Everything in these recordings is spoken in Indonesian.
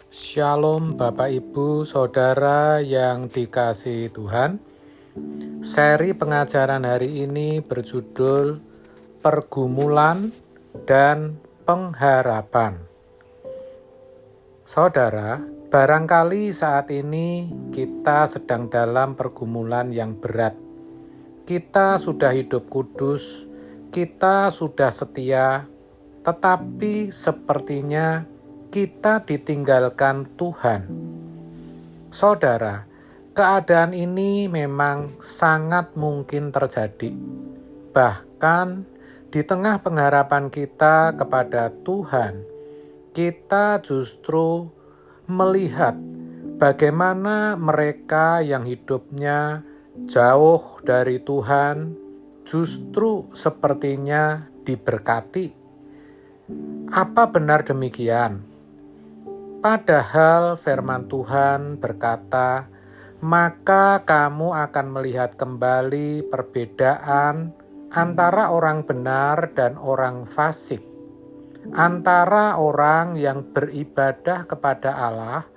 Shalom Bapak Ibu Saudara yang dikasihi Tuhan. Seri pengajaran hari ini berjudul Pergumulan dan Pengharapan. Saudara, barangkali saat ini kita sedang dalam pergumulan yang berat. Kita sudah hidup kudus, kita sudah setia, tetapi sepertinya kita ditinggalkan Tuhan. Saudara, keadaan ini memang sangat mungkin terjadi. Bahkan di tengah pengharapan kita kepada Tuhan, kita justru melihat bagaimana mereka yang hidupnya jauh dari Tuhan justru sepertinya diberkati. Apa benar demikian? Padahal firman Tuhan berkata, maka kamu akan melihat kembali perbedaan antara orang benar dan orang fasik, antara orang yang beribadah kepada Allah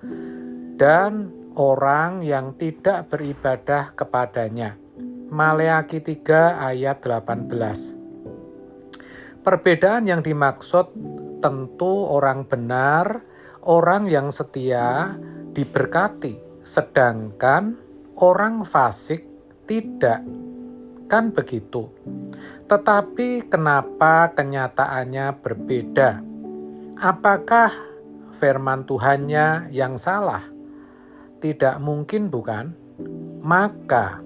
dan orang yang tidak beribadah kepadanya. Maleakhi 3 ayat 18. Perbedaan yang dimaksud tentu orang benar, orang yang setia diberkati, sedangkan orang fasik tidak. Kan begitu. Tetapi kenapa kenyataannya berbeda? Apakah firman Tuhannya yang salah? Tidak mungkin, bukan? Maka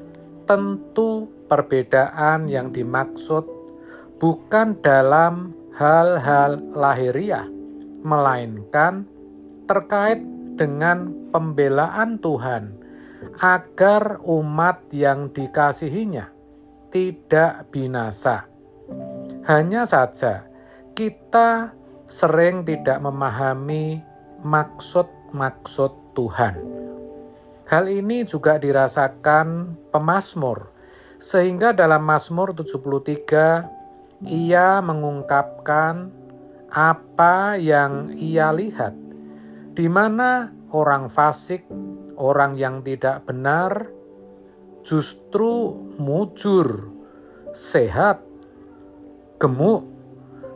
tentu perbedaan yang dimaksud bukan dalam hal-hal lahiriah, melainkan terkait dengan pembelaan Tuhan agar umat yang dikasihinya tidak binasa. Hanya saja kita sering tidak memahami maksud-maksud Tuhan. Hal ini juga dirasakan pemazmur, sehingga dalam Mazmur 73 ia mengungkapkan apa yang ia lihat, di mana orang fasik, orang yang tidak benar, justru mujur, sehat, gemuk,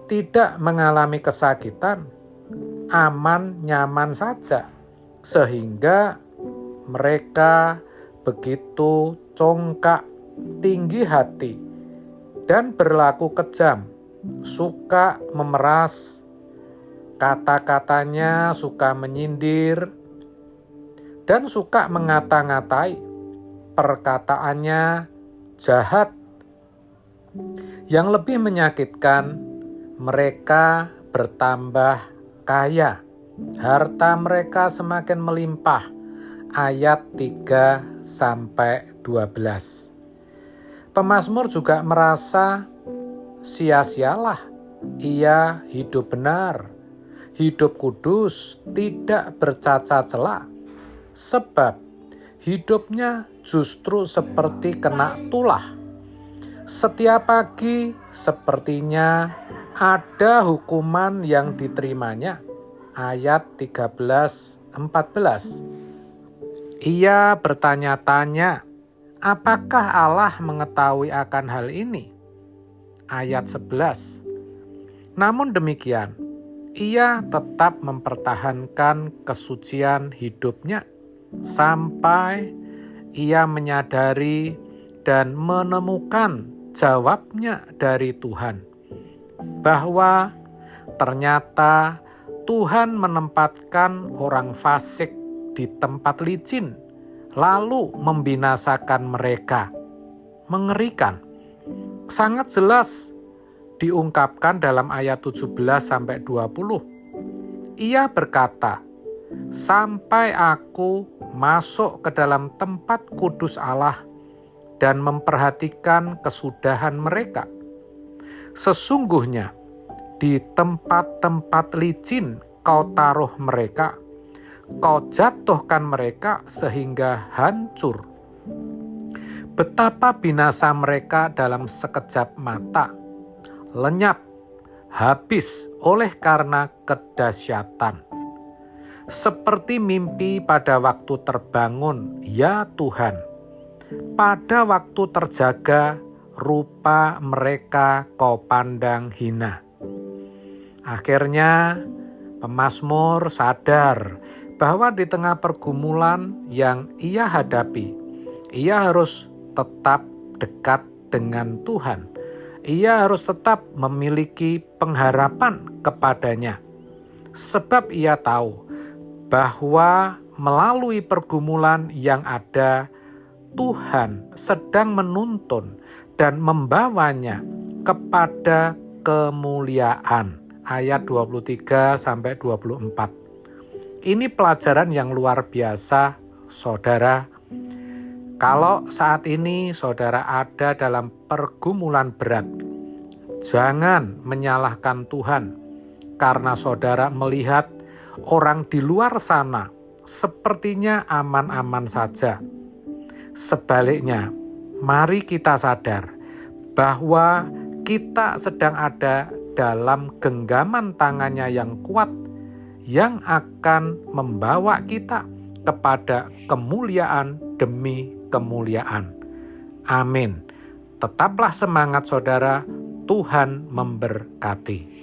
tidak mengalami kesakitan, aman, nyaman saja, sehingga mereka begitu congkak, tinggi hati, dan berlaku kejam, suka memeras, kata-katanya suka menyindir, dan suka mengata-ngatai, perkataannya jahat. Yang lebih menyakitkan, mereka bertambah kaya, harta mereka semakin melimpah. Ayat 3-12. Pemazmur juga merasa sia-sialah ia hidup benar, hidup kudus, tidak bercacat celah, sebab hidupnya justru seperti kena tulah. Setiap pagi sepertinya ada hukuman yang diterimanya. Ayat 13-14. Ia bertanya-tanya, apakah Allah mengetahui akan hal ini? Ayat 11. Namun demikian, ia tetap mempertahankan kesucian hidupnya sampai ia menyadari dan menemukan jawabnya dari Tuhan, bahwa ternyata Tuhan menempatkan orang fasik di tempat licin, lalu membinasakan mereka. Mengerikan. Sangat jelas diungkapkan dalam ayat 17-20. Ia berkata, sampai aku masuk ke dalam tempat kudus Allah dan memperhatikan kesudahan mereka. Sesungguhnya di tempat-tempat licin kau taruh mereka, kau jatuhkan mereka sehingga hancur. Betapa binasa mereka dalam sekejap mata, lenyap, habis oleh karena kedahsyatan. seperti mimpi pada waktu terbangun, ya Tuhan. Pada waktu terjaga, rupa mereka Kau pandang hina. Akhirnya, pemazmur sadar bahwa di tengah pergumulan yang ia hadapi, ia harus tetap dekat dengan Tuhan. Ia harus tetap memiliki pengharapan kepadanya. Sebab ia tahu bahwa melalui pergumulan yang ada, Tuhan sedang menuntun dan membawanya kepada kemuliaan. Ayat 23-24. Ini pelajaran yang luar biasa, saudara. Kalau saat ini saudara ada dalam pergumulan berat, jangan menyalahkan Tuhan, karena saudara melihat orang di luar sana sepertinya aman-aman saja. Sebaliknya, mari kita sadar bahwa kita sedang ada dalam genggaman tangannya yang kuat, yang akan membawa kita kepada kemuliaan demi kemuliaan. Amin. Tetaplah semangat saudara, Tuhan memberkati.